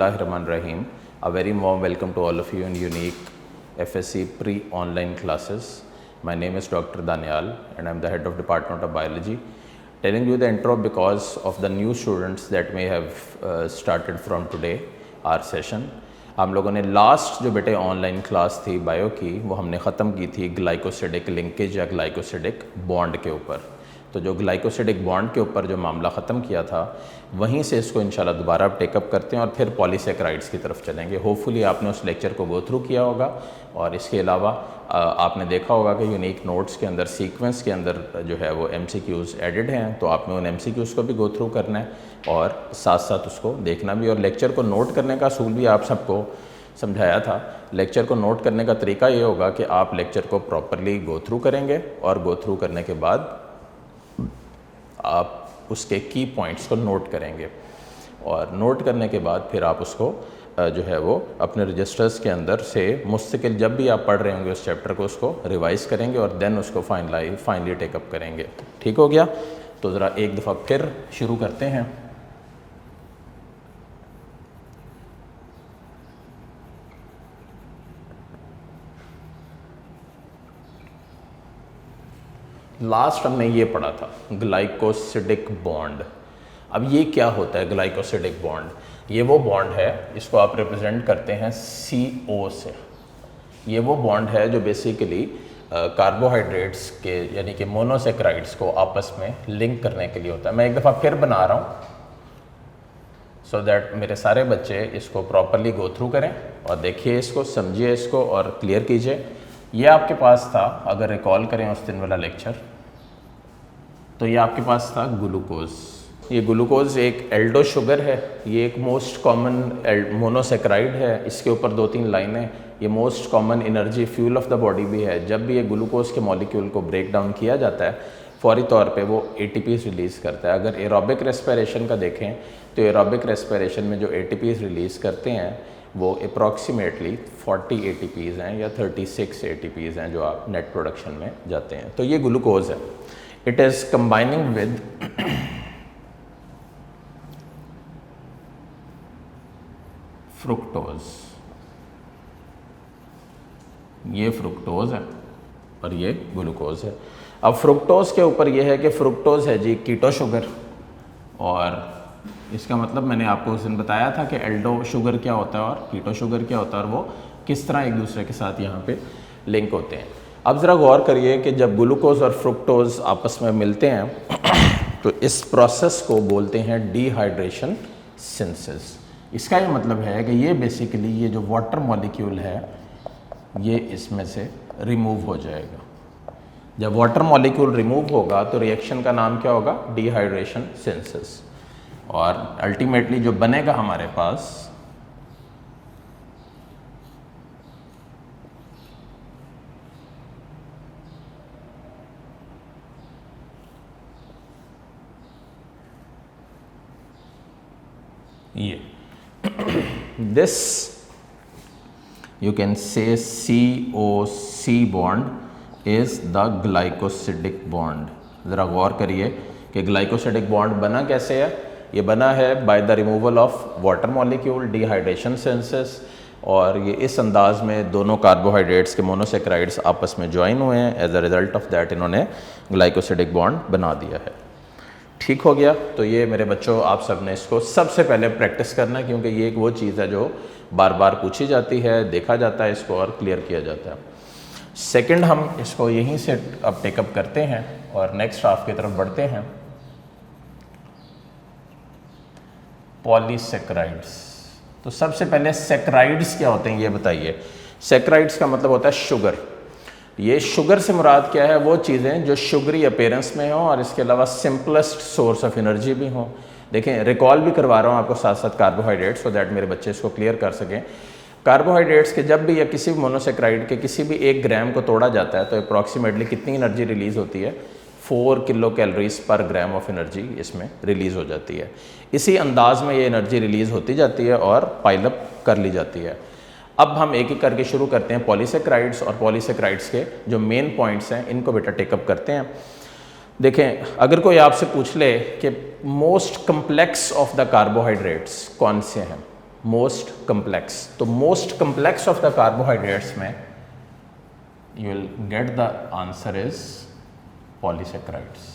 Bismillahirrahmanirrahim. A very warm welcome to all of you in unique FSC pre-online classes. My name is Dr. Danial and I am the head of Department of Biology. Telling you the intro because of the new students that may have started from today our session. हम लोगों ने last जो बेटे online class थी bio की वो हमने ख़त्म की थी ग्लाइकोसिडिक लिंकेज या ग्लाइकोसिडिक बॉन्ड के ऊपर। तो जो ग्लाइकोसिडिक बॉन्ड के ऊपर जो मामला ख़त्म किया था वहीं से इसको इंशाल्लाह दोबारा टेकअप करते हैं और फिर पॉलीसेक्राइड्स की तरफ चलेंगे। होपफुली आपने उस लेक्चर को गो थ्रू किया होगा और इसके अलावा आपने देखा होगा कि यूनिक नोट्स के अंदर सीक्वेंस के अंदर जो है वो MCQs एडिड हैं, तो आपने उन MCQs को भी गो थ्रू करना है और साथ साथ उसको देखना भी। और लेक्चर को नोट करने का असूल भी आप सबको समझाया था। लेक्चर को नोट करने का तरीका ये होगा कि आप लेक्चर को प्रॉपरली गो थ्रू करेंगे और गो थ्रू करने के बाद आप उसके की पॉइंट्स को नोट करेंगे और नोट करने के बाद फिर आप उसको जो है वो अपने रजिस्टर्स के अंदर से मुस्तकिल जब भी आप पढ़ रहे होंगे उस चैप्टर को उसको रिवाइज़ करेंगे और देन उसको फाइनली टेकअप करेंगे। ठीक हो गया? तो ज़रा एक दफ़ा फिर शुरू करते हैं। लास्ट हमने ये पढ़ा था ग्लाइकोसिडिक बॉन्ड। अब ये क्या होता है ग्लाइकोसिडिक बॉन्ड? ये वो बॉन्ड है, इसको आप रिप्रेजेंट करते हैं CO से। ये वो बॉन्ड है जो बेसिकली कार्बोहाइड्रेट्स के यानी कि मोनोसेक्राइड्स को आपस में लिंक करने के लिए होता है। मैं एक दफ़ा फिर बना रहा हूँ सो दैट मेरे सारे बच्चे इसको प्रॉपरली गो थ्रू करें और देखिए इसको, समझिए इसको और क्लियर कीजिए। ये आपके पास था, अगर रिकॉल करें उस दिन वाला लेक्चर, तो ये आपके पास था ग्लूकोज। ये ग्लूकोज एक एल्डो शुगर है, ये एक मोस्ट कॉमन मोनोसेक्राइड है। इसके ऊपर 2-3 लाइनें, ये most common energy fuel of the body भी है। जब भी ये ग्लूकोज के मॉलिक्यूल को ब्रेक डाउन किया जाता है फौरी तौर पे वो ATPs रिलीज़ करता है। अगर एरोबिक रेस्पिरेशन का देखें तो एरोबिक रेस्पिरेशन में जो ATPs रिलीज़ करते हैं वो अप्रॉक्सीमेटली 40 ATPs हैं या 36 ATPs हैं जो आप नेट प्रोडक्शन में जाते हैं। तो ये ग्लूकोज है। It is combining with fructose. ये फ्रुक्टोज है और ये ग्लूकोज है। अब फ्रुक्टोज के ऊपर ये है कि फ्रुक्टोज है जी कीटो शुगर, और इसका मतलब मैंने आपको उस दिन बताया था कि एल्डो शुगर क्या होता है और कीटो शुगर क्या होता है और वो किस तरह एक दूसरे के साथ यहाँ पे लिंक होते हैं। अब ज़रा गौर करिए कि जब ग्लूकोज और फ्रुक्टोज आपस में मिलते हैं तो इस प्रोसेस को बोलते हैं डिहाइड्रेशन सिंथेसिस। इसका ये मतलब है कि ये बेसिकली ये जो वाटर मॉलिक्यूल है ये इसमें से रिमूव हो जाएगा। जब वाटर मॉलिक्यूल रिमूव होगा तो रिएक्शन का नाम क्या होगा? Dehydration synthesis. और अल्टीमेटली जो बनेगा हमारे पास ये this you can say COC bond is the glycosidic bond। ज़रा गौर करिए कि ग्लाइकोसिडिक बॉन्ड बना कैसे है। ये बना है by the removal of water molecule, dehydration synthesis, और ये इस अंदाज में दोनों कार्बोहाइड्रेट्स के मोनोसेक्राइड्स आपस में ज्वाइन हुए हैं। As a result of that इन्होंने ग्लाइकोसिडिक बॉन्ड बना दिया है। ठीक हो गया? तो ये मेरे बच्चों आप सब ने इसको सबसे पहले प्रैक्टिस करना है क्योंकि ये एक वो चीज़ है जो बार बार पूछी जाती है, देखा जाता है इसको और क्लियर किया जाता है। सेकंड हम इसको यहीं से अब टेकअप करते हैं और नेक्स्ट हाफ की तरफ बढ़ते हैं। पॉलीसेक्राइड्स। तो सबसे पहले सेक्राइड्स क्या होते हैं ये बताइए। सेक्राइड्स का मतलब होता है शुगर। ये शुगर से मुराद क्या है? वो चीज़ें जो शुगरी अपीयरेंस में हों और इसके अलावा सिंपलेस्ट सोर्स ऑफ एनर्जी भी हों। देखें, रिकॉल भी करवा रहा हूँ आपको साथ साथ कार्बोहाइड्रेट्स, सो दैट मेरे बच्चे इसको क्लियर कर सकें। कार्बोहाइड्रेट्स के जब भी या किसी भी मोनोसेक्राइड के किसी भी 1 ग्राम को तोड़ा जाता है तो अप्रॉक्सीमेटली कितनी एनर्जी रिलीज़ होती है? 4 किलो कैलोरीज पर ग्राम ऑफ एनर्जी इसमें रिलीज़ हो जाती है। इसी अंदाज में ये एनर्जी रिलीज़ होती जाती है और पाइलअप कर ली जाती है। अब हम एक एक करके शुरू करते हैं पॉलीसेक्राइड्स, और पॉलीसेक्राइड्स के जो मेन पॉइंट्स हैं इनको बेटा टेकअप करते हैं। देखें, अगर कोई आपसे पूछ ले कि most complex of the carbohydrates कौन से हैं, मोस्ट कम्प्लेक्स। तो most complex of the carbohydrates में you will get the answer is polysaccharides.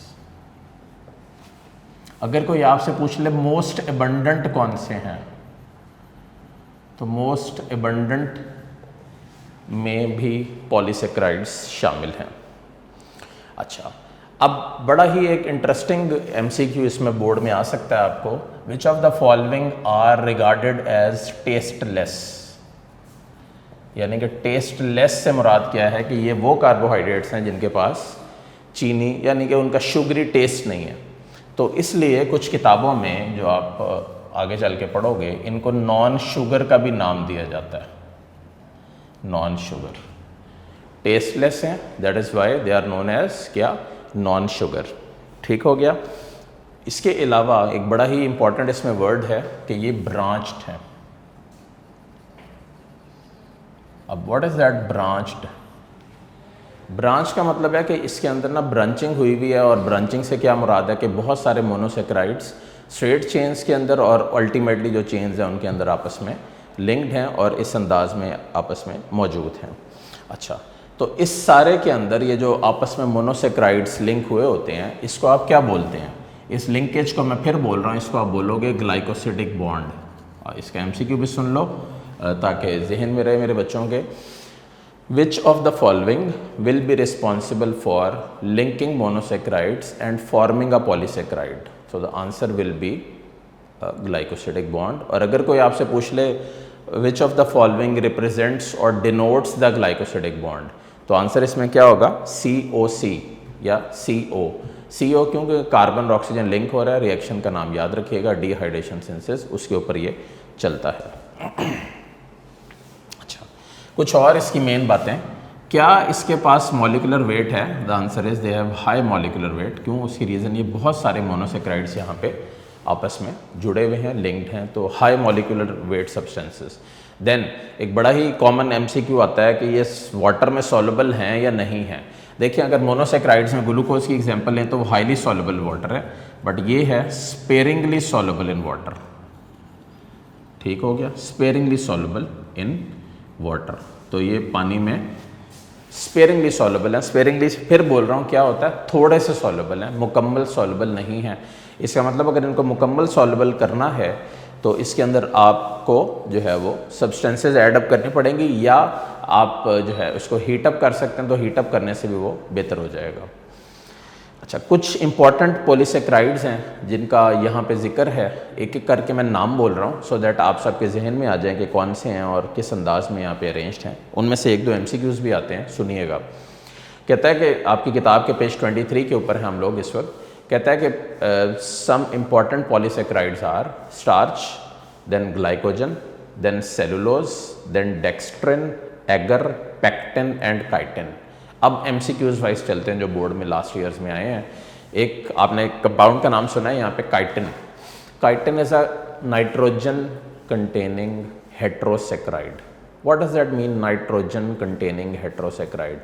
अगर कोई आपसे पूछ ले मोस्ट एबंडेंट कौन से हैं, तो मोस्ट एबंडेंट में भी पॉलीसेक्राइड्स शामिल हैं। अच्छा, अब बड़ा ही एक इंटरेस्टिंग एमसीक्यू इसमें बोर्ड में आ सकता है आपको, which of the following are regarded as tasteless. यानी कि टेस्टलेस से मुराद क्या है कि ये वो कार्बोहाइड्रेट्स हैं जिनके पास चीनी यानी कि उनका शुगरी टेस्ट नहीं है। तो इसलिए कुछ किताबों में जो आप आगे चल के पढ़ोगे, इनको नॉन शुगर का भी नाम दिया जाता है, नॉन शुगर। टेस्टलेस हैं, that is why they are known as क्या, नॉन शुगर। ठीक हो गया। इसके अलावा एक बड़ा ही इंपॉर्टेंट इसमें वर्ड है कि ये ब्रांच्ड है। अब what is that branched? Branch का मतलब है कि इसके अंदर ना ब्रांचिंग हुई हुई है, और ब्रांचिंग से क्या मुराद है कि बहुत सारे मोनोसेक्राइड्स स्ट्रेट चेन्स के अंदर और अल्टीमेटली जो चेन्स हैं उनके अंदर आपस में लिंक्ड हैं और इस अंदाज में आपस में मौजूद हैं। अच्छा, तो इस सारे के अंदर ये जो आपस में मोनोसेक्राइड्स लिंक हुए होते हैं, इसको आप क्या बोलते हैं? इस लिंकेज को मैं फिर बोल रहा हूँ, इसको आप बोलोगे ग्लाइकोसिडिक बॉन्ड। इसका एमसीक्यू भी सुन लो ताकि जहन में रहे मेरे बच्चों के। Which of the following will be responsible for linking monosaccharides and forming a polysaccharide? So the answer will be glycosidic bond. और अगर कोई आपसे पूछ ले which of the following represents or denotes the glycosidic bond, तो answer इसमें क्या होगा? COC या CO। CO क्योंकि कार्बन ऑक्सीजन लिंक हो रहा है, रिएक्शन का नाम याद रखिएगा, डिहाइड्रेशन सिंथेसिस, उसके ऊपर ये चलता है। कुछ और इसकी मेन बातें, क्या इसके पास मॉलिक्यूलर वेट है? The answer is they have high molecular wait. क्यों? उसकी रीज़न ये बहुत सारे मोनोसेक्राइड्स यहाँ पे आपस में जुड़े हुए हैं, लिंक्ड हैं, तो high molecular weight substances. Then एक बड़ा ही कॉमन एमसीक्यू आता है कि ये वाटर में सॉल्युबल हैं या नहीं हैं। देखिए, अगर मोनोसेक्राइड्स में ग्लूकोज की एग्जांपल लें तो वो हाईली सॉल्युबल वाटर है, बट ये है स्पेरिंगली सॉल्युबल इन वाटर। ठीक हो गया, स्पेरिंगली सॉल्युबल इन वाटर। तो ये पानी में स्पेरिंगली सॉल्युबल है। स्पेरिंगली फिर बोल रहा हूँ, क्या होता है? थोड़े से सॉल्युबल है, मुकम्मल सॉल्युबल नहीं है। इसका मतलब अगर इनको मुकम्मल सॉल्युबल करना है तो इसके अंदर आपको जो है वो सब्सटेंसेस ऐड अप करनी पड़ेंगी, या आप जो है उसको हीटअप कर सकते हैं, तो हीटअप करने से भी वो बेहतर हो जाएगा। अच्छा, कुछ इंपॉर्टेंट पॉलीसेक्राइड्स हैं जिनका यहाँ पे जिक्र है, एक एक करके मैं नाम बोल रहा हूँ सो दैट आप सबके जहन में आ जाए कि कौन से हैं और किस अंदाज में यहाँ पे अरेंज्ड हैं। उनमें से एक दो एमसीक्यूज़ भी आते हैं, सुनिएगा। कहता है कि आपकी किताब के पेज 23 के ऊपर हैं हम लोग इस वक्त। कहता है कि some important polysaccharides are starch, then glycogen, then cellulose, then dextrin, agar, pectin and chitin. अब एमसीक्यूज़ वाइज चलते हैं जो बोर्ड में लास्ट ईयर्स में आए हैं। एक आपने कंपाउंड का नाम सुना है यहाँ पे, chitin. Chitin is a nitrogen containing heterosaccharide. What does that mean, nitrogen containing heterosaccharide?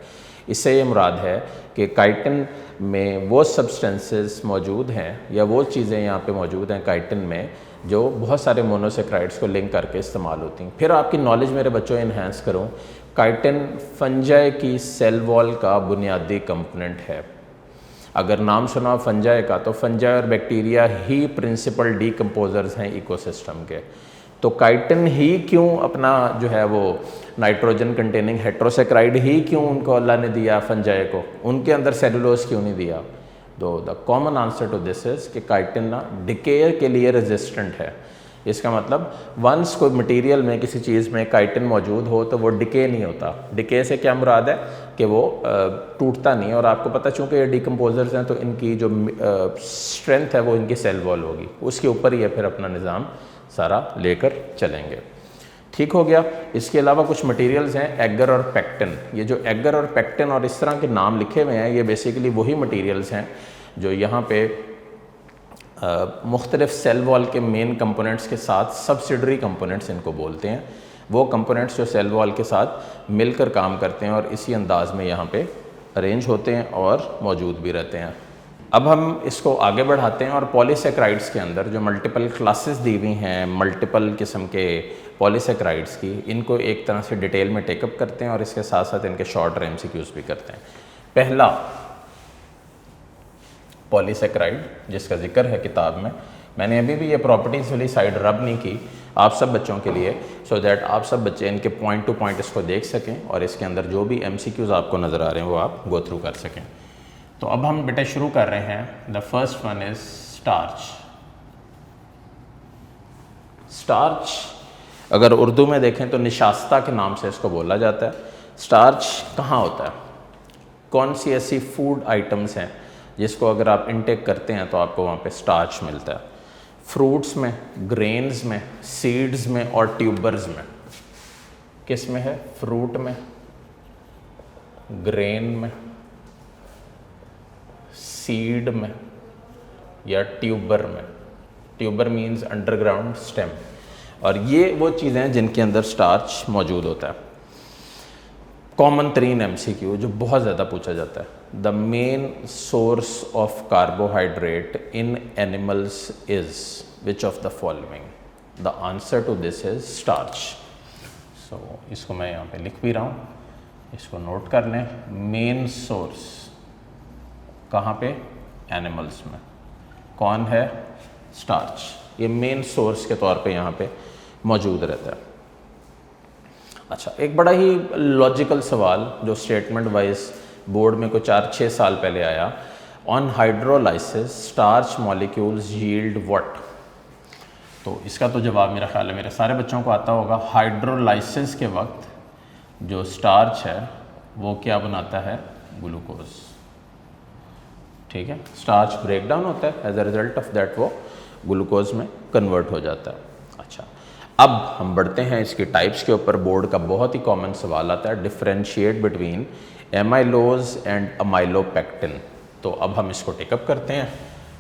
इससे ये मुराद है कि काइटिन में वो सब्सटेंसेस मौजूद हैं या वो चीज़ें यहाँ पे मौजूद हैं काइटिन में जो बहुत सारे मोनोसेक्राइड्स को लिंक करके इस्तेमाल होती हैं। फिर आपकी नॉलेज मेरे बच्चों इन्हेंस करूँ, काइटिन फंजाई की सेल वॉल का बुनियादी कंपोनेंट है। अगर नाम सुना फंजाई का, तो फंजाई और बैक्टीरिया ही प्रिंसिपल डीकम्पोजर्स हैं इकोसिस्टम के। तो काइटिन ही क्यों अपना जो है वो नाइट्रोजन कंटेनिंग हेट्रोसेक्राइड ही क्यों उनको अल्लाह ने दिया फंजाई को, उनके अंदर सेलुलोज क्यों नहीं दिया? तो the common answer to this is कि काइटिन ना डिके के लिए रेजिस्टेंट है। इसका मतलब वंस कोई मटेरियल में किसी चीज़ में काइटिन मौजूद हो तो वो डिके नहीं होता। डिके से क्या मुराद है कि वो टूटता नहीं है, और आपको पता चूँकि ये डिकम्पोजर्स हैं तो इनकी जो स्ट्रेंथ है वो इनकी सेल वॉल होगी, उसके ऊपर ही फिर अपना निज़ाम सारा लेकर चलेंगे। ठीक हो गया। इसके अलावा कुछ मटेरियल्स हैं एगर और पेक्टिन। ये जो एगर और पेक्टिन और इस तरह के नाम लिखे हुए हैं, ये बेसिकली वही मटेरियल्स हैं जो यहाँ पे मुख्तलिफ सेल वॉल के मेन कंपोनेंट्स के साथ सब्सिडरी कंपोनेंट्स इनको बोलते हैं। वो कंपोनेंट्स जो सेल वॉल के साथ मिलकर काम करते हैं और इसी अंदाज में यहाँ पे अरेंज होते हैं और मौजूद भी रहते हैं। अब हम इसको आगे बढ़ाते हैं और पॉलीसेक्राइड्स के अंदर जो मल्टीपल क्लासेस दी हुई हैं मल्टीपल किस्म के पॉलीसेक्राइड्स की, इनको एक तरह से डिटेल में टेकअप करते हैं और इसके साथ साथ इनके शॉर्ट एमसीक्यूज भी करते हैं। पहला पॉलीसेक्राइड जिसका जिक्र है किताब में, मैंने अभी भी ये प्रॉपर्टीज़ वाली साइड रब नहीं की आप सब बच्चों के लिए, सो दैट आप सब बच्चे इनके पॉइंट टू पॉइंट इसको देख सकें और इसके अंदर जो भी एमसीक्यूज आपको नज़र आ रहे हैं वो आप गो थ्रू कर सकें। तो अब हम बेटा शुरू कर रहे हैं। The first one is starch. Starch अगर उर्दू में देखें तो निशास्ता के नाम से इसको बोला जाता है। स्टार्च कहाँ होता है? कौन सी ऐसी फूड आइटम्स हैं जिसको अगर आप इनटेक करते हैं तो आपको वहाँ पे स्टार्च मिलता है? फ्रूट्स में, ग्रेन्स में, सीड्स में और ट्यूबर्स में। किस में है? फ्रूट में, ग्रेन में, सीड में या ट्यूबर में। Tuber means underground stem. और ये वो चीज़ें हैं जिनके अंदर स्टार्च मौजूद होता है। कॉमन तरीन एमसीक्यू जो बहुत ज़्यादा पूछा जाता है, the main source of carbohydrate in animals is which of the following? The answer to this is starch. So इसको मैं यहाँ पे लिख भी रहा हूँ, इसको नोट कर लें। मेन सोर्स कहाँ पे? एनिमल्स में। कौन है? स्टार्च। ये मेन सोर्स के तौर पे यहाँ पे मौजूद रहता है। अच्छा, एक बड़ा ही लॉजिकल सवाल जो स्टेटमेंट वाइज बोर्ड में कुछ 4-6 साल पहले आया, on hydrolysis starch molecules yield what? तो इसका तो जवाब मेरा ख्याल है मेरे सारे बच्चों को आता होगा। हाइड्रोलाइसिस के वक्त जो स्टार्च है वो क्या बनाता है? ग्लूकोज। ठीक है, स्टार्च ब्रेक डाउन होता है, as a result of that वो ग्लूकोज में कन्वर्ट हो जाता है। अच्छा, अब हम बढ़ते हैं इसकी टाइप्स के ऊपर। बोर्ड का बहुत ही कॉमन सवाल आता है, differentiate between amylose and amylopectin. तो अब हम इसको टेकअप करते हैं।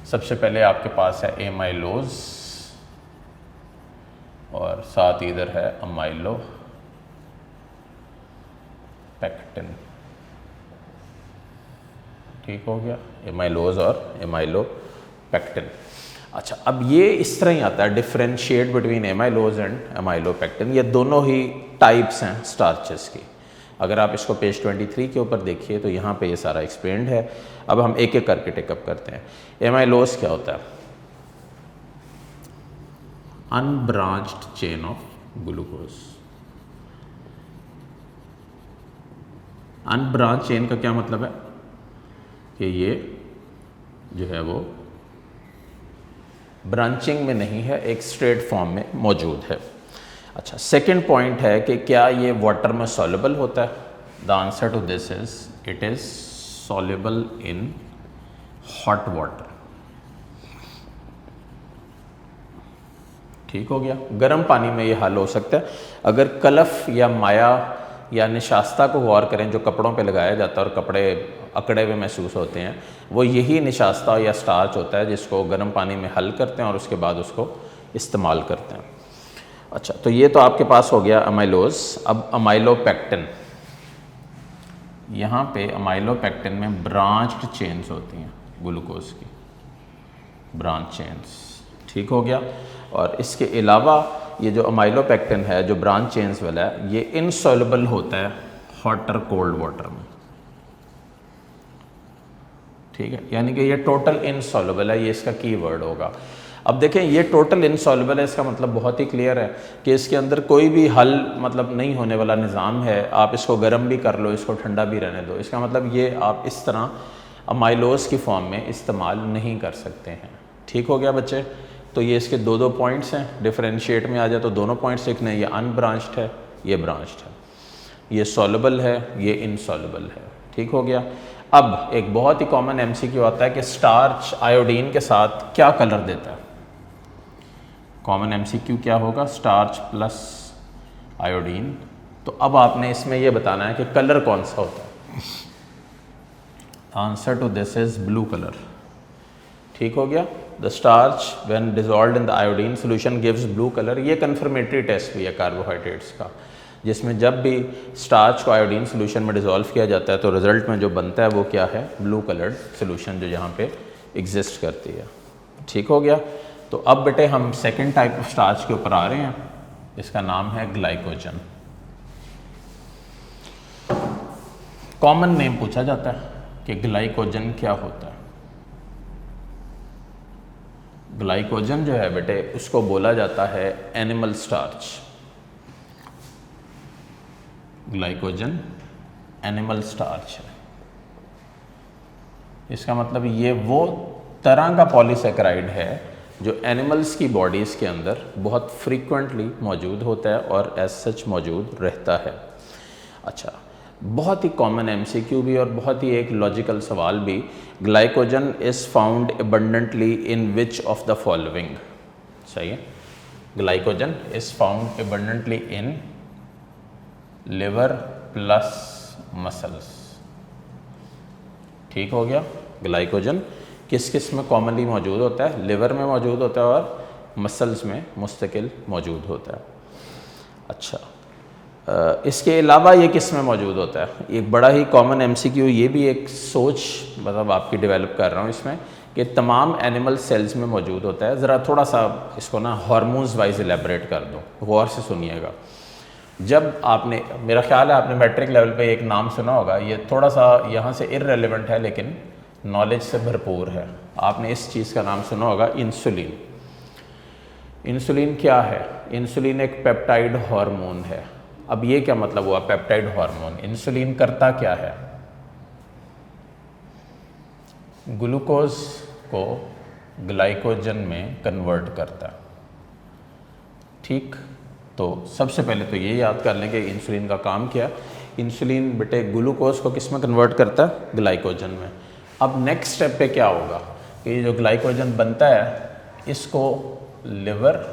सबसे पहले आपके पास है एमाइलोज और साथ इधर है अमाइलोपेक्टिन। ठीक हो गया, एमाइलोज और एमाइलोपेक्टिन। अच्छा, अब ये इस तरह ही आता है, differentiate between amylose and amylopectin. ये दोनों ही टाइप्स हैं स्टार्चेस की। अगर आप इसको पेज 23 के ऊपर देखिए तो यहाँ पे ये सारा एक्सप्लेन्ड है। अब हम एक एक करके टेकअप करते हैं। एमाइलोज क्या होता है? Unbranched chain of glucose. Unbranch chain का क्या मतलब है? कि ये जो है वो ब्रांचिंग में नहीं है, एक स्ट्रेट फॉर्म में मौजूद है। अच्छा, सेकंड पॉइंट है कि क्या ये वाटर में सॉल्युबल होता है? The answer to this is it is soluble in hot water. ठीक हो गया, गर्म पानी में ये हल हो सकता है। अगर कलफ या माया या निशास्ता को गौर करें जो कपड़ों पे लगाया जाता है और कपड़े अकड़े हुए महसूस होते हैं, वो यही निशास्ता या स्टार्च होता है जिसको गर्म पानी में हल करते हैं और उसके बाद उसको इस्तेमाल करते हैं। अच्छा, तो ये तो आपके पास हो गया अमाइलोज। अब अमाइलोपेक्टिन, यहाँ पे अमाइलोपेक्टिन में ब्रांच्ड चेन्स होती हैं ग्लूकोज की, ब्रांच चेन्स। ठीक हो गया, और इसके अलावा ये जो अमाइलोपेक्टिन है जो ब्रांच चेन्स वाला है, ये इनसॉल्युबल होता है हॉट और कोल्ड वाटर में। ठीक है, यानी कि ये टोटल इनसॉल्युबल है, ये इसका कीवर्ड होगा। अब देखें, ये टोटल इनसॉल्युबल है, इसका मतलब बहुत ही क्लियर है कि इसके अंदर कोई भी हल मतलब नहीं होने वाला निज़ाम है। आप इसको गर्म भी कर लो, इसको ठंडा भी रहने दो, इसका मतलब ये आप इस तरह अमाइलोज की फॉर्म में इस्तेमाल नहीं कर सकते हैं। ठीक हो गया बच्चे? तो ये इसके दो पॉइंट्स हैं। डिफरेंशिएट में आ जाए तो दोनों पॉइंट्स लिखने हैं, ये अनब्रांच्ड है, ये ब्रांच्ड है, ये सॉल्युबल है, ये इनसॉल्युबल है। ठीक हो गया। अब एक बहुत ही कॉमन एमसीक्यू आता है कि स्टार्च आयोडीन के साथ क्या कलर देता है? कॉमन एमसीक्यू क्या होगा? Starch plus iodine. तो अब आपने इसमें यह बताना है कि कलर कौन सा होता है। Answer to this is blue colour. ठीक हो गया। The starch when dissolved in the iodine solution gives blue colour. ये कन्फर्मेटरी टेस्ट भी है कार्बोहाइड्रेट्स का, जिसमें जब भी स्टार्च को आयोडीन सोल्यूशन में डिज़ोल्व किया जाता है तो रिजल्ट में जो बनता है वो क्या है? ब्लू कलर्ड सोल्यूशन जो यहाँ पे एग्जिस्ट करती है। ठीक हो गया। तो अब बेटे हम सेकेंड टाइप ऑफ स्टार्च के ऊपर आ रहे हैं, इसका नाम है ग्लाइकोजन। कॉमन नेम पूछा जाता है कि ग्लाइकोजन क्या होता है। ग्लाइकोजन जो है बेटे उसको बोला जाता है animal starch. Glycogen animal starch है। इसका मतलब ये वो तरह का पॉलीसेकेराइड है जो एनिमल्स की बॉडीज़ के अंदर बहुत फ्रीक्वेंटली मौजूद होता है और एज सच मौजूद रहता है। अच्छा, बहुत ही कॉमन एमसीक्यू भी और बहुत ही एक लॉजिकल सवाल भी, glycogen is found abundantly in which of the following. सही है, glycogen is found abundantly in liver plus muscles. ठीक हो गया। ग्लाइकोजन किस किस में कॉमनली मौजूद होता है? लिवर में मौजूद होता है और मसल्स में मुस्तकिल मौजूद होता है। अच्छा, इसके अलावा ये किस में मौजूद होता है? एक बड़ा ही कॉमन एमसीक्यू, ये भी एक सोच मतलब आपकी डेवलप कर रहा हूँ इसमें, कि तमाम एनिमल सेल्स में मौजूद होता है। ज़रा थोड़ा सा इसको ना हार्मोन्स वाइज एलेबरेट कर दूँ, गौर से सुनिएगा। जब आपने, मेरा ख्याल है आपने मैट्रिक लेवल पे एक नाम सुना होगा, ये थोड़ा सा यहाँ से इररेलेवेंट है लेकिन नॉलेज से भरपूर है। आपने इस चीज़ का नाम सुना होगा, इंसुलिन। इंसुलिन क्या है? इंसुलिन एक पेप्टाइड हार्मोन है। अब ये क्या मतलब हुआ पेप्टाइड हार्मोन? इंसुलिन करता क्या है? ग्लूकोज को ग्लाइकोजन में कन्वर्ट करता है। ठीक, तो सबसे पहले तो ये याद कर लें कि इंसुलिन का काम क्या है। इंसुलिन बेटे ग्लूकोज को किस में कन्वर्ट करता है? ग्लाइकोजन में। अब नेक्स्ट स्टेप पे क्या होगा कि ये जो ग्लाइकोजन बनता है इसको लिवर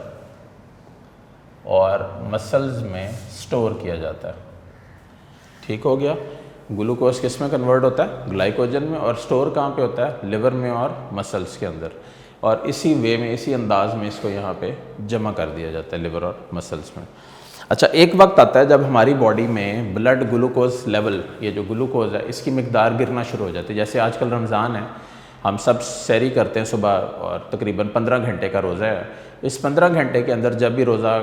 और मसल्स में स्टोर किया जाता है। ठीक हो गया। ग्लूकोज किस में कन्वर्ट होता है? ग्लाइकोजन में। और स्टोर कहाँ पे होता है? लिवर में और मसल्स के अंदर। और इसी वे में, इसी अंदाज में इसको यहाँ पे जमा कर दिया जाता है लिवर और मसल्स में। अच्छा, एक वक्त आता है जब हमारी बॉडी में ब्लड ग्लूकोज लेवल, ये जो ग्लूकोज है इसकी मिकदार गिरना शुरू हो जाती है। जैसे आजकल रमज़ान है, हम सब सैरी करते हैं सुबह और तकरीबन 15 घंटे का रोज़ा है। इस 15 घंटे के अंदर जब भी रोज़ा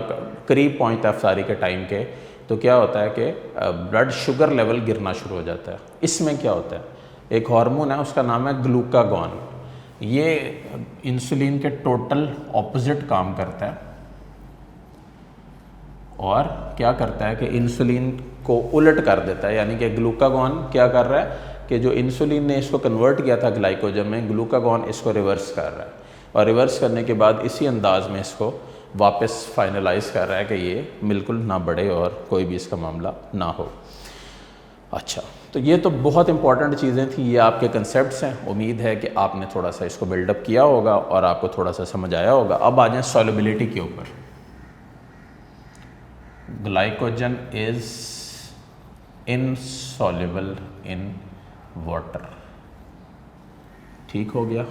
करीब पहुँचता है अफ्तारी के टाइम के, तो क्या होता है कि ब्लड शुगर लेवल गिरना शुरू हो जाता है। इसमें क्या होता है? एक हार्मोन है, उसका नाम है ग्लूकागॉन। ये इंसुलिन के टोटल ऑपोजिट काम करता है और क्या करता है कि इंसुलिन को उलट कर देता है। यानी कि ग्लूकागॉन क्या कर रहा है कि जो इंसुलिन ने इसको कन्वर्ट किया था ग्लाइकोजन में, ग्लूकागॉन इसको रिवर्स कर रहा है और रिवर्स करने के बाद इसी अंदाज में इसको वापस फाइनलाइज कर रहा है कि ये बिल्कुल ना बढ़े और कोई भी इसका मामला ना हो। अच्छा, तो ये तो बहुत इंपॉर्टेंट चीज़ें थी, ये आपके कंसेप्ट्स हैं। उम्मीद है कि आपने थोड़ा सा इसको बिल्डअप किया होगा और आपको थोड़ा सा समझ आया होगा। अब आ जाएं सॉल्युबिलिटी के ऊपर। Glycogen is insoluble in water. ठीक हो गया।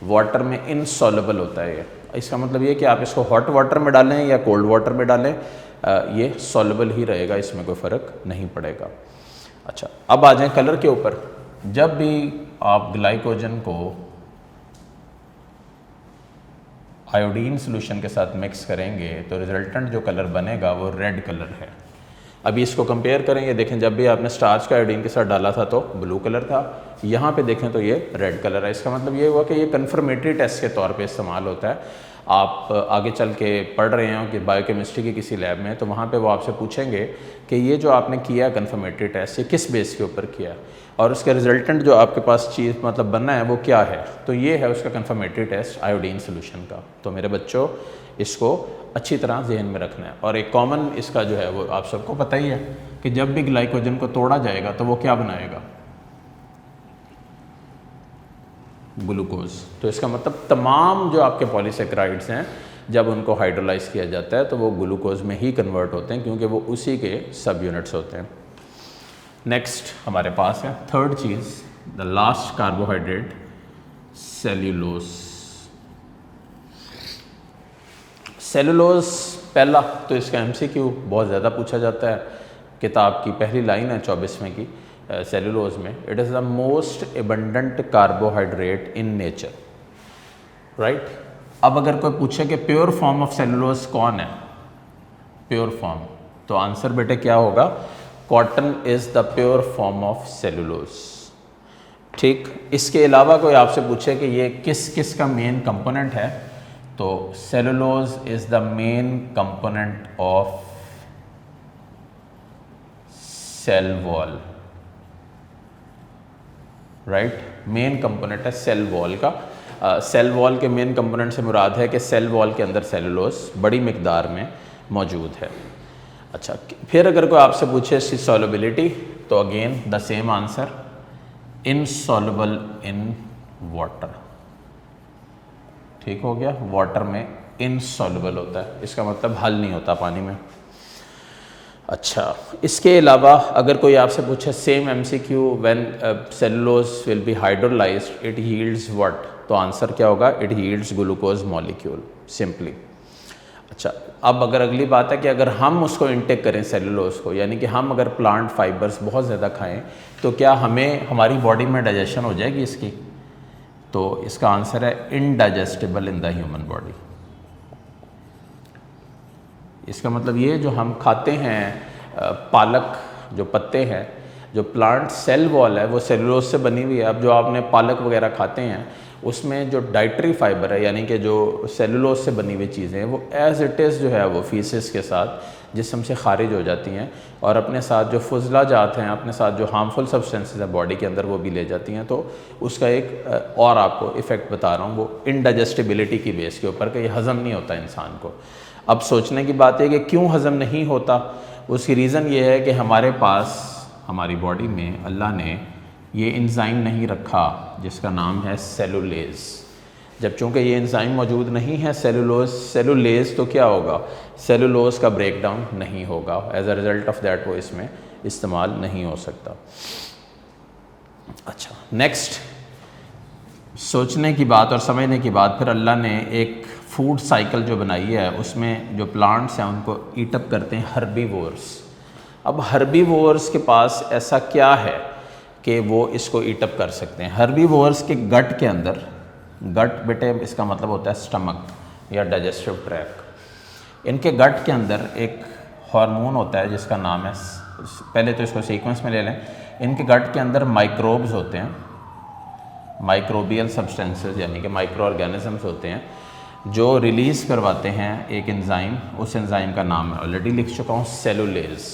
वाटर में इनसॉल्युबल होता है ये। इसका मतलब ये कि आप इसको हॉट वाटर में डालें या कोल्ड वाटर में डालें, ये सॉल्युबल ही रहेगा, इसमें कोई फ़र्क नहीं पड़ेगा। अच्छा, अब आ जाएं कलर के ऊपर। जब भी आप ग्लाइकोजन को आयोडीन सोल्यूशन के साथ मिक्स करेंगे तो रिजल्टेंट जो कलर बनेगा वो रेड कलर है। अभी इसको कंपेयर करेंगे, देखें जब भी आपने स्टार्च का आयोडीन के साथ डाला था तो ब्लू कलर था, यहाँ पे देखें तो ये रेड कलर है। इसका मतलब ये हुआ कि ये कन्फर्मेटरी टेस्ट के तौर पे इस्तेमाल होता है। आप आगे चल के पढ़ रहे हो कि बायोकेमिस्ट्री की किसी लैब में, तो वहाँ पे वो आपसे पूछेंगे कि ये जो आपने किया कन्फर्मेटरी टेस्ट, ये किस बेस के ऊपर किया और उसका रिजल्टेंट जो आपके पास चीज़ मतलब बनना है वो क्या है। तो ये है उसका कन्फर्मेटरी टेस्ट आयोडीन सोल्यूशन का। तो मेरे बच्चों, इसको अच्छी तरह जहन में रखना है। और एक कॉमन इसका जो है वो आप सबको पता ही है कि जब भी ग्लाइकोजन को तोड़ा जाएगा तो वो क्या बनाएगा? ग्लूकोज। तो इसका मतलब तमाम जो आपके पॉलीसेकेराइड्स हैं जब उनको हाइड्रोलाइज किया जाता है तो वो ग्लूकोज में ही कन्वर्ट होते हैं, क्योंकि वो उसी के सब यूनिट्स होते हैं। नेक्स्ट हमारे पास है third cheese, the last carbohydrate, cellulose. Cellulose पहला तो इसका एमसीक्यू बहुत ज़्यादा पूछा जाता है। किताब की पहली लाइन है 24वें की सेलुलोज में, it is the most abundant carbohydrate in nature, right. अब अगर कोई पूछे कि प्योर फॉर्म ऑफ सेलुलोज कौन है, प्योर फॉर्म, तो आंसर बेटे क्या होगा, cotton is the pure form of cellulose, ठीक। इसके अलावा कोई आपसे पूछे कि ये किस किस का मेन कंपोनेंट है, तो cellulose is the main component of cell wall, right, main component है सेल वॉल का। सेल वॉल के मेन कंपोनेंट से मुराद है कि सेल वॉल के अंदर सेलुलोज बड़ी मिकदार में मौजूद है। अच्छा, फिर अगर कोई आपसे पूछे इसकी सॉल्युबिलिटी, तो again the same answer, insoluble in water, ठीक हो गया, वाटर में इनसॉल्युबल होता है, इसका मतलब हल नहीं होता पानी में। अच्छा, इसके अलावा अगर कोई आपसे पूछे same MCQ, when cellulose will be hydrolysed it yields what, तो आंसर क्या होगा, it yields glucose molecule, simply. अच्छा, अब अगर अगली बात है कि अगर हम उसको इंटेक करें सेलुलोज को, यानी कि हम अगर प्लांट फाइबर्स बहुत ज़्यादा खाएं, तो क्या हमें हमारी बॉडी में डाइजेशन हो जाएगी इसकी, तो इसका आंसर है indigestible in the human body. इसका मतलब ये जो हम खाते हैं पालक, जो पत्ते हैं, जो प्लांट सेल वॉल है वो सेलुलोज से बनी हुई है। अब जो आपने पालक वगैरह खाते हैं उसमें जो डाइटरी फाइबर है, यानी कि जो सेलुलोज से बनी हुई चीज़ें हैं, वो एज इट इज़ जो है वो फीसिस के साथ जिस्म से खारिज हो जाती हैं और अपने साथ जो फुजला जात हैं, अपने साथ जो हार्मफुल सब्सटेंसेस हैं बॉडी के अंदर, वो भी ले जाती हैं। तो उसका एक और आपको इफ़ेक्ट बता रहा हूँ, वो इनडाइजेस्टिबिलिटी की बेस के ऊपर, कि ये हज़म नहीं होता इंसान को। अब सोचने की बात है कि क्यों हज़म नहीं होता, उसकी रीज़न ये है कि हमारे पास, हमारी बॉडी में अल्लाह ने ये एंजाइम नहीं रखा जिसका नाम है सेलुलेज। जब चूँकि ये एंजाइम मौजूद नहीं है सेलुलेज, तो क्या होगा, सेलुलोज का ब्रेक डाउन नहीं होगा, as a result of that वो इसमें इस्तेमाल नहीं हो सकता। अच्छा, नेक्स्ट, सोचने की बात और समझने की बात, फिर अल्लाह ने एक फूड साइकिल जो बनाई है, उसमें जो प्लांट्स हैं उनको ईटअप करते हैं हर्बीवोर्स। अब हर्बीवोर्स के पास ऐसा क्या है कि वो इसको ईटअप कर सकते हैं। हर्बीवोर्स के गट के अंदर, गट बेटे इसका मतलब होता है स्टमक या डाइजेस्टिव ट्रैक्ट, इनके गट के अंदर एक हार्मोन होता है जिसका नाम है, पहले तो इसको सीक्वेंस में ले लें, इनके गट के अंदर माइक्रोब्स होते हैं, माइक्रोबियल सब्सटेंसेस यानी कि माइक्रो ऑर्गेनिजम्स होते हैं जो रिलीज़ करवाते हैं एक एंजाइम। उस एंजाइम का नाम मैं ऑलरेडी लिख चुका हूँ, सेलुलेज।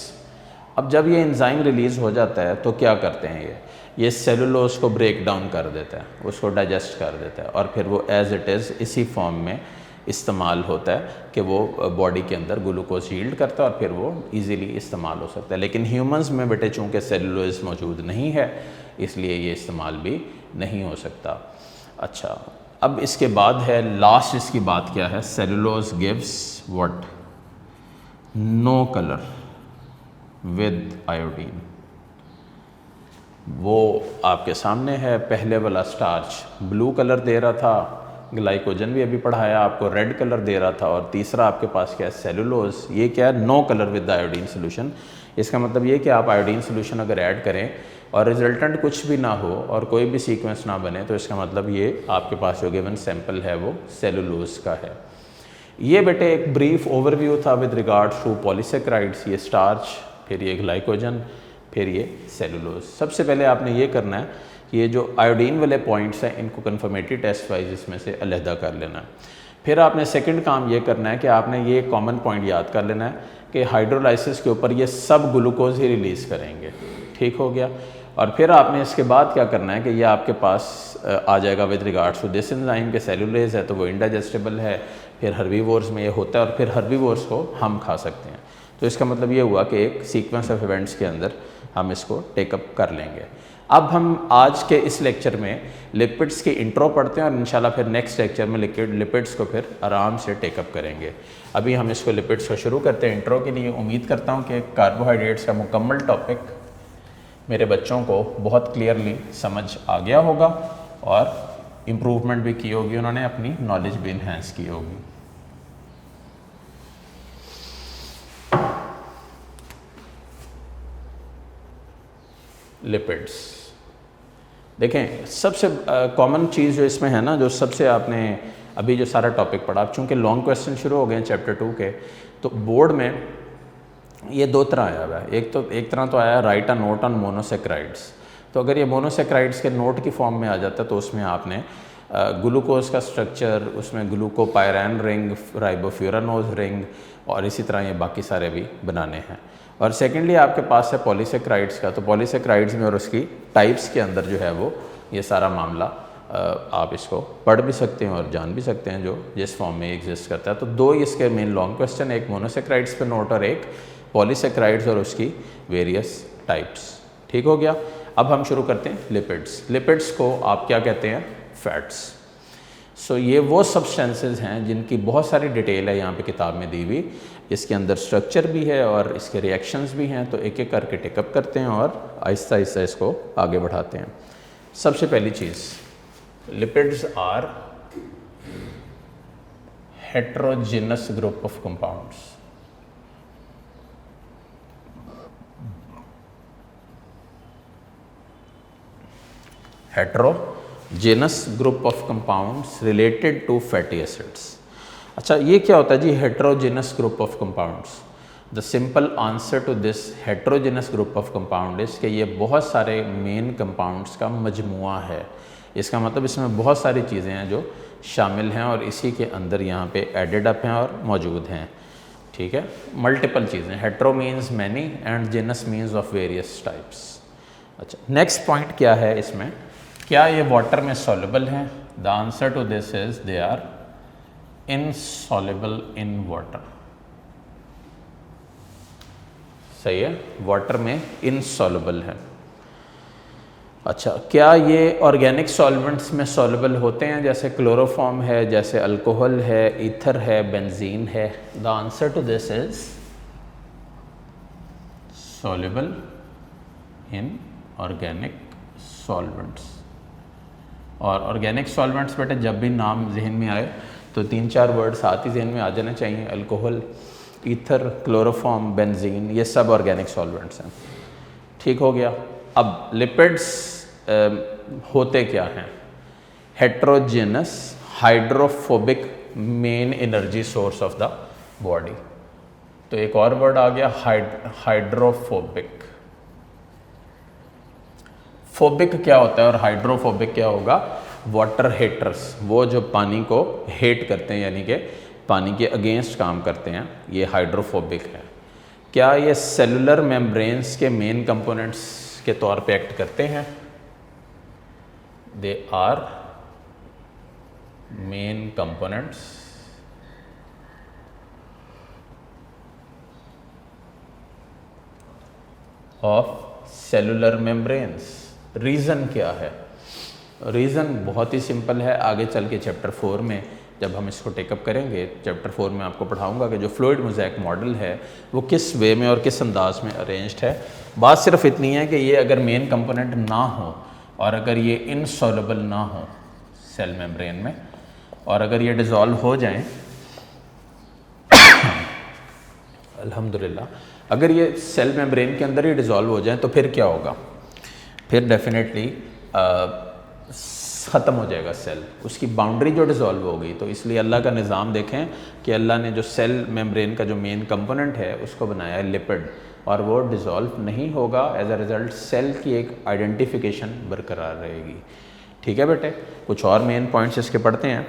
अब जब ये एंजाइम रिलीज़ हो जाता है तो क्या करते हैं, ये सेलुलोज को ब्रेक डाउन कर देता है, उसको डाइजेस्ट कर देता है और फिर वो एज इट इज़ इसी फॉर्म में इस्तेमाल होता है कि वो बॉडी के अंदर ग्लूकोज यील्ड करता है और फिर वो इजीली इस्तेमाल हो सकता है। लेकिन ह्यूमंस में बेटे चूँकि सेलुलोज मौजूद नहीं है, इसलिए ये इस्तेमाल भी नहीं हो सकता। अच्छा, अब इसके बाद है लास्ट, इसकी बात क्या है, cellulose gives what, no colour with iodine. वो आपके सामने है, पहले वाला स्टार्च ब्लू कलर दे रहा था, ग्लाइकोजन भी अभी पढ़ाया आपको, रेड कलर दे रहा था, और तीसरा आपके पास क्या है, सेलुलोज। ये क्या है, no colour with iodine solution. इसका मतलब ये कि आप आयोडीन सोल्यूशन अगर ऐड करें और रिजल्टेंट कुछ भी ना हो और कोई भी सीक्वेंस ना बने, तो इसका मतलब ये आपके पास जो गिवन सैंपल है वो सेलुलोज का है। ये बेटे एक ब्रीफ ओवरव्यू था विद रिगार्ड्स टू पॉलीसेकेराइड्स, ये स्टार्च, फिर ये ग्लाइकोजन, फिर ये सेलुलोज। सबसे पहले आपने ये करना है कि ये जो आयोडीन वाले पॉइंट्स हैं इनको कन्फर्मेटरी टेस्ट वाइज इसमें से अलहदा कर लेना है। फिर आपने सेकंड काम ये करना है कि आपने ये कॉमन पॉइंट याद कर लेना है कि हाइड्रोलाइसिस के ऊपर ये सब ग्लूकोज ही रिलीज़ करेंगे, ठीक हो गया। और फिर आपने इसके बाद क्या करना है कि ये आपके पास आ जाएगा with regards to this enzyme के सेलुलेज है तो वो इंडाइजेस्टेबल है, फिर हर्बीवोर्स में ये होता है और फिर हर्बीवोर्स को हम खा सकते हैं। तो इसका मतलब ये हुआ कि एक सीक्वेंस ऑफ इवेंट्स के अंदर हम इसको टेकअप कर लेंगे। अब हम आज के इस लेक्चर में लिपिड्स की इंट्रो पढ़ते हैं और इंशाल्लाह फिर नेक्स्ट लेक्चर में लिपिड्स को फिर आराम से टेकअप करेंगे। अभी हम इसको लिपिड्स को शुरू करते हैं इंट्रो के लिए। उम्मीद करता हूँ कि कार्बोहाइड्रेट्स का मुकम्मल टॉपिक मेरे बच्चों को बहुत क्लियरली समझ आ गया होगा और इम्प्रूवमेंट भी की होगी, उन्होंने अपनी नॉलेज भी इन्हेंस की होगी। लिपिड्स। देखें सबसे कॉमन चीज़ जो इसमें है ना, जो सबसे आपने अभी जो सारा टॉपिक पढ़ा, अब चूँकि लॉन्ग क्वेश्चन शुरू हो गए हैं चैप्टर 2 के, तो बोर्ड में ये दो तरह आया हुआ है। एक तरह तो आया right a note on monosaccharides. तो अगर ये मोनोसेक्राइड्स के नोट की फॉर्म में आ जाता तो उसमें आपने ग्लूकोज का स्ट्रक्चर, उसमें ग्लूकोपायरान रिंग, राइबोफ्यूरानोज रिंग और इसी तरह ये बाकी सारे भी बनाने हैं। और सेकेंडली आपके पास है पॉलीसेक्राइड्स का, तो पॉलीसेक्राइड्स में और उसकी टाइप्स के अंदर जो है वो ये सारा मामला आप इसको पढ़ भी सकते हैं और जान भी सकते हैं जो जिस फॉर्म में एग्जिस्ट करता है। तो दो इसके मेन लॉन्ग क्वेश्चन, एक मोनोसेक्राइड्स पे नोट और एक पॉलीसेक्राइड्स और उसकी वेरियस टाइप्स। ठीक हो गया। अब हम शुरू करते हैं लिपिड्स। लिपिड्स को आप क्या कहते हैं? फैट्स। सो ये वो सब्सटेंसेस हैं जिनकी बहुत सारी डिटेल है यहाँ पे किताब में दी हुई। इसके अंदर स्ट्रक्चर भी है और इसके रिएक्शंस भी हैं, तो एक एक करके टेकअप करते हैं और आहिस्ता आहिस्ता इसको आगे बढ़ाते हैं। सबसे पहली चीज़, lipids are heterogenous group of compounds. Heterogenous group of compounds related to fatty acids. अच्छा, ये क्या होता है जी heterogenous group of compounds? The simple answer to this heterogenous group of compound is कि ये बहुत सारे मेन कंपाउंड्स का मजमुआ है। इसका मतलब इसमें बहुत सारी चीज़ें हैं जो शामिल हैं और इसी के अंदर यहाँ पे एडेड अप हैं और मौजूद हैं। ठीक है, मल्टीपल चीज़ें। Hetero means many and genus means of various types. अच्छा, नेक्स्ट पॉइंट क्या है इसमें, क्या ये वाटर में सॉल्युबल हैं? The answer to this is they are insoluble in water. सही है, वाटर में इनसॉल्युबल है। अच्छा, क्या ये ऑर्गेनिक सॉल्वेंट्स में सॉल्युबल होते हैं? जैसे क्लोरोफॉर्म है, जैसे अल्कोहल है, ईथर है, बेंजीन है। The answer to this is soluble in organic solvents. और ऑर्गेनिक सॉल्वेंट्स बेटे जब भी नाम जहन में आए तो 3-4 वर्ड साथ ही जहन में आ जाने चाहिए। अल्कोहल, ईथर, क्लोरोफॉर्म, बेंजीन, ये सब ऑर्गेनिक सॉल्वेंट्स हैं। ठीक हो गया। अब लिपिड्स होते क्या हैं? Heterogeneous hydrophobic main energy source of the body. तो एक और वर्ड आ गया हाइड्रोफोबिक। फोबिक क्या होता है और हाइड्रोफोबिक क्या होगा? वाटर हेटर्स, वो जो पानी को हेट करते हैं यानी कि पानी के अगेंस्ट काम करते हैं, ये हाइड्रोफोबिक है। क्या ये सेलुलर मेम्ब्रेन्स के मेन कंपोनेंट्स के तौर पे एक्ट करते हैं? They are main components of cellular membranes. Reason क्या है? रीज़न बहुत ही सिंपल है। आगे चल के चैप्टर 4 में जब हम इसको टेकअप करेंगे, चैप्टर 4 में आपको पढ़ाऊंगा कि जो फ्लूइड मोज़ेक मॉडल है वो किस वे में और किस अंदाज में अरेंज्ड है। बात सिर्फ इतनी है कि ये अगर मेन कंपोनेंट ना हो और अगर ये इनसॉल्युबल ना हो सेल मेम्ब्रेन में, और अगर ये डिज़ोल्व हो जाएं अल्हम्दुलिल्लाह, अगर ये सेल मेम्ब्रेन के अंदर ही डिज़ोल्व हो जाएं तो फिर क्या होगा? फिर डेफिनेटली ख़त्म हो जाएगा सेल, उसकी बाउंड्री जो डिज़ोल्व हो गई। तो इसलिए अल्लाह का निज़ाम देखें कि अल्लाह ने जो सेल मेम्ब्रेन का जो मेन कंपोनेंट है उसको बनाया है लिपिड, और वो डिज़ोल्व नहीं होगा। एज अ रिज़ल्ट सेल की एक आइडेंटिफिकेशन बरकरार रहेगी। ठीक है बेटे, कुछ और मेन पॉइंट्स इसके पढ़ते हैं।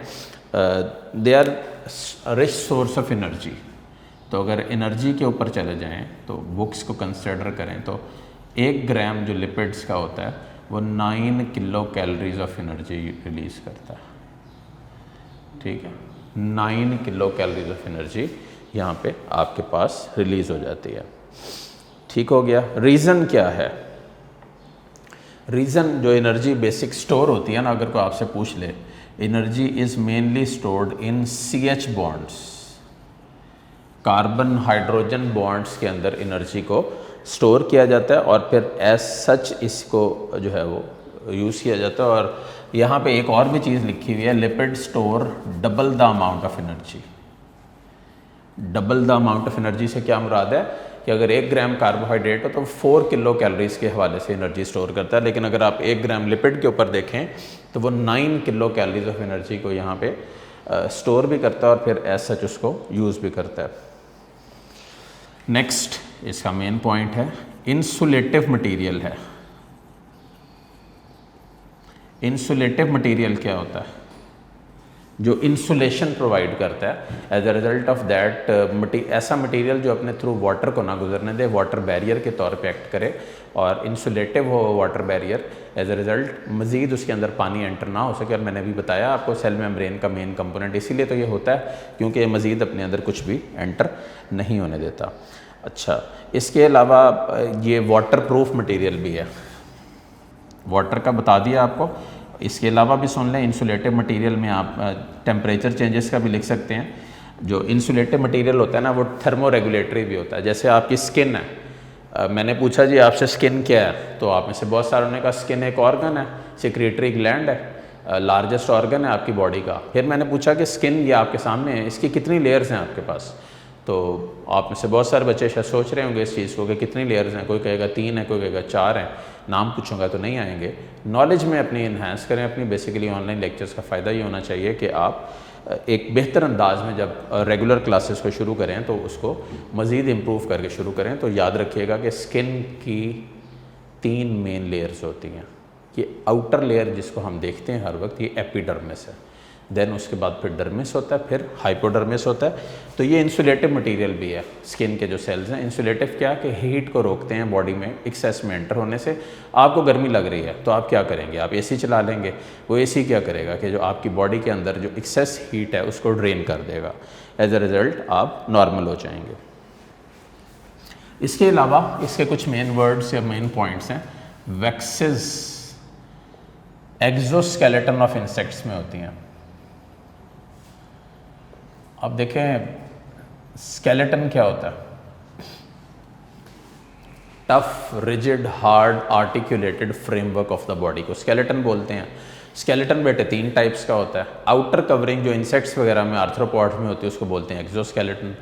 They are rich source of energy. तो अगर एनर्जी के ऊपर चले जाएँ तो बुक्स को कंसिडर करें तो 1 ग्राम जो लिपिड्स का होता है वो 9 kilo calories of energy release करता है। ठीक है, 9 किलो कैलोरीज ऑफ एनर्जी यहाँ पे आपके पास रिलीज़ हो जाती है। ठीक हो गया। रीज़न क्या है? रीज़न जो एनर्जी बेसिक स्टोर होती है ना, अगर कोई आपसे पूछ ले, energy is mainly stored in CH bonds. Carbon hydrogen bonds के अंदर एनर्जी को स्टोर किया जाता है और फिर एज सच इसको जो है वो यूज़ किया जाता है। और यहाँ पे एक और भी चीज़ लिखी हुई है, lipid store double the amount of energy. Double the amount of energy से क्या मुराद है कि अगर 1 ग्राम कार्बोहाइड्रेट हो तो 4 किलो कैलोरीज के हवाले से एनर्जी स्टोर करता है, लेकिन अगर आप 1 ग्राम लिपिड के ऊपर देखें तो वो 9 किलो कैलोरीज ऑफ एनर्जी को यहाँ पे स्टोर भी करता है और फिर एज सच उसको यूज़ भी करता है। नेक्स्ट इसका मेन पॉइंट है इंसुलेटिव मटेरियल है। इंसुलेटिव मटेरियल क्या होता है? जो इंसुलेशन प्रोवाइड करता है as a result of that ऐसा मटेरियल जो अपने थ्रू वाटर को ना गुजरने दे, वाटर बैरियर के तौर पे एक्ट करे और इंसुलेटिव हो water barrier, as a result मज़ीद उसके अंदर पानी एंटर ना हो सके। और मैंने भी बताया आपको सेल मेम्ब्रेन का मेन कंपोनेंट इसीलिए तो ये होता है क्योंकि ये मज़ीद अपने अंदर कुछ भी एंटर नहीं होने देता। अच्छा, इसके अलावा ये वाटर प्रूफ मटेरियल भी है, वाटर का बता दिया आपको। इसके अलावा भी सुन लें, इंसुलेटिव मटेरियल में आप टेम्परेचर चेंजेस का भी लिख सकते हैं। जो इंसुलेटिव मटेरियल होता है ना वो थर्मो रेगुलेटरी भी होता है। जैसे आपकी स्किन है, मैंने पूछा जी आपसे स्किन क्या है, तो आप में से बहुत सारों ने कहा स्किन एक ऑर्गन है, सिक्रेटरी ग्लैंड है, लार्जेस्ट ऑर्गन है आपकी बॉडी का। फिर मैंने पूछा कि स्किन ये आपके सामने है, इसकी कितनी लेयर्स हैं आपके पास? तो आप में से बहुत सारे बच्चे शायद सोच रहे होंगे इस चीज़ को कि कितनी लेयर्स हैं, कोई कहेगा 3 है, कोई कहेगा 4 हैं। नाम पूछूंगा तो नहीं आएंगे। नॉलेज में अपनी इन्हांस करें अपनी। बेसिकली ऑनलाइन लेक्चर्स का फ़ायदा ये होना चाहिए कि आप एक बेहतर अंदाज में जब रेगुलर क्लासेस को शुरू करें तो उसको मज़ीद इम्प्रूव करके शुरू करें। तो याद रखिएगा कि स्किन की 3 मेन लेयर्स होती हैं। ये आउटर लेयर जिसको हम देखते हैं हर वक्त, ये एपिडर्मिस है, देन उसके बाद फिर डर्मिस होता है, फिर हाइपोडर्मिस होता है। तो ये इंसुलेटिव मटेरियल भी है। स्किन के जो सेल्स हैं, इंसुलेटिव क्या कि हीट को रोकते हैं बॉडी में एक्सेस में एंटर होने से। आपको गर्मी लग रही है तो आप क्या करेंगे? आप एसी चला लेंगे। वो एसी क्या करेगा कि जो आपकी बॉडी के अंदर जो एक्सेस हीट है उसको ड्रेन कर देगा। एज अ रिज़ल्ट आप नॉर्मल हो जाएंगे। इसके अलावा इसके कुछ मेन वर्ड्स या मेन पॉइंट्स हैं। वैक्सेस एक्सोस्केलेटन ऑफ इंसेक्ट्स में होती हैं। अब देखें स्केलेटन क्या होता है? Tough, rigid, hard, articulated framework of the body को स्केलेटन बोलते हैं। स्केलेटन बेटे 3 टाइप्स का होता है। आउटर कवरिंग जो इंसेक्ट्स वगैरह में आर्थ्रोपॉड्स में होती है उसको बोलते हैं एक्सोस्केलेटन।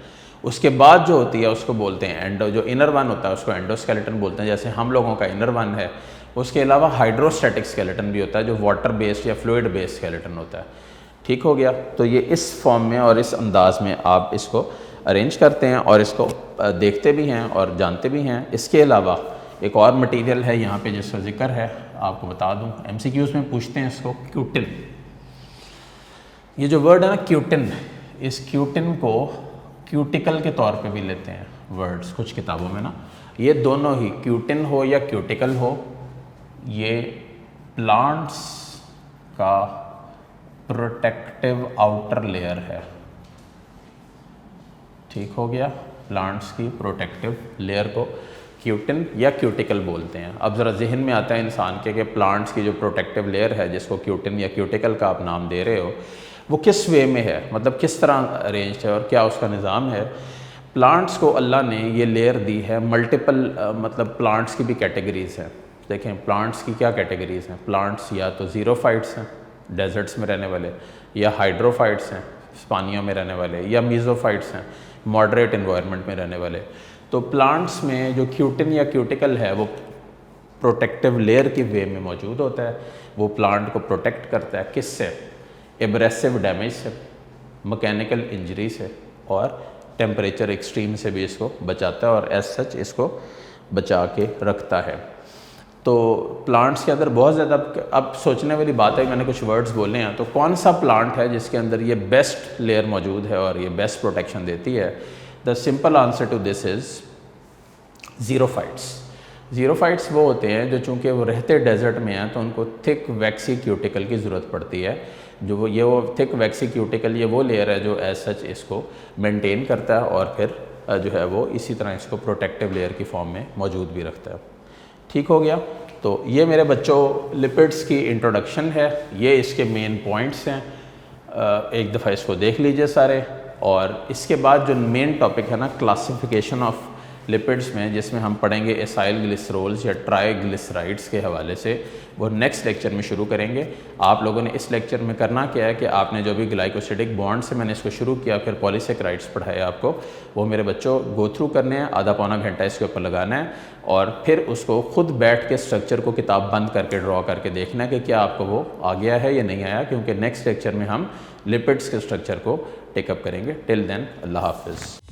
उसके बाद जो होती है उसको बोलते हैं एंडो, जो इनर वन होता है उसको एंडोस्केलेटन बोलते हैं, जैसे हम लोगों का इनर वन है। उसके अलावा हाइड्रोस्टैटिक स्केलेटन भी होता है जो वाटर बेस्ड या फ्लूइड बेस्ड स्केलेटन होता है। ठीक हो गया? तो ये इस फॉर्म में और इस अंदाज में आप इसको अरेंज करते हैं और इसको देखते भी हैं और जानते भी हैं। इसके अलावा एक और मटेरियल है यहाँ पे जिसका जिक्र है, आपको बता दूँ, MCQs में पूछते हैं इसको, क्यूटिन। ये जो वर्ड है ना क्यूटिन, इस क्यूटिन को क्यूटिकल के तौर पे भी लेते हैं वर्ड्स कुछ किताबों में ना। ये दोनों ही क्यूटिन हो या क्यूटिकल हो, ये प्लांट्स का प्रोटेक्टिव आउटर लेयर है। ठीक हो गया? प्लांट्स की प्रोटेक्टिव लेयर को क्यूटिन या क्यूटिकल बोलते हैं। अब ज़रा जहन में आता है इंसान के कि प्लांट्स की जो प्रोटेक्टिव लेयर है जिसको क्यूटिन या क्यूटिकल का आप नाम दे रहे हो, वो किस वे में है, मतलब किस तरह अरेंज है और क्या उसका निज़ाम है। प्लांट्स को अल्लाह ने ये लेयर दी है मल्टीपल, मतलब प्लांट्स की भी कैटेगरीज़ हैं। देखें प्लांट्स की क्या कैटेगरीज़ हैं। प्लांट्स या तो ज़ीरोफाइट्स हैं, डेजर्ट्स में रहने वाले, या हाइड्रोफाइट्स हैं, पानियों में रहने वाले, या मीज़ोफाइट्स हैं, मॉडरेट इन्वायरमेंट में रहने वाले। तो प्लांट्स में जो क्यूटिन या क्यूटिकल है वो प्रोटेक्टिव लेयर की वे में मौजूद होता है। वो प्लांट को प्रोटेक्ट करता है किससे? एब्रेसिव डैमेज से, मैकेनिकल इंजरी से और टेम्परेचर एक्सट्रीम से भी इसको बचाता है और एज सच इसको बचा के रखता है। तो प्लांट्स के अंदर बहुत ज़्यादा, अब सोचने वाली बात है, मैंने कुछ वर्ड्स बोले हैं, तो कौन सा प्लांट है जिसके अंदर ये बेस्ट लेयर मौजूद है और ये बेस्ट प्रोटेक्शन देती है? The simple answer to this is xerophytes. Xerophytes वो होते हैं जो चूँकि वो रहते डेजर्ट में हैं तो उनको थिक वैक्सी क्यूटिकल की ज़रूरत पड़ती है। जो वो थिक वैक्सी क्यूटिकल ये वो लेयर है जो एज सच इसको मेंटेन करता है और फिर जो है वो इसी तरह इसको प्रोटेक्टिव लेयर की फॉर्म में मौजूद भी रखता है। ठीक हो गया? तो ये मेरे बच्चों लिपिड्स की इंट्रोडक्शन है, ये इसके मेन पॉइंट्स हैं। एक दफ़ा इसको देख लीजिए सारे। और इसके बाद जो मेन टॉपिक है ना, क्लासिफिकेशन ऑफ लिपिड्स में, जिसमें हम पढ़ेंगे एसाइल ग्लिसरोल्स या ट्राइग्लिसराइड्स के हवाले से, वो नेक्स्ट लेक्चर में शुरू करेंगे। आप लोगों ने इस लेक्चर में करना क्या है कि आपने जो भी ग्लाइकोसिडिक बॉन्ड से मैंने इसको शुरू किया, फिर पॉलीसेकेराइड्स पढ़ाए आपको, वो मेरे बच्चों गो थ्रू करने हैं, आधा पौना घंटा इसके ऊपर लगाना है और फिर उसको खुद बैठ के स्ट्रक्चर को किताब बंद करके ड्रॉ करके देखना है कि क्या आपको वो आ गया है या नहीं आया, क्योंकि नेक्स्ट लेक्चर में हम लिपिड्स के स्ट्रक्चर को टेकअप करेंगे। टिल देन, अल्लाह हाफिज़।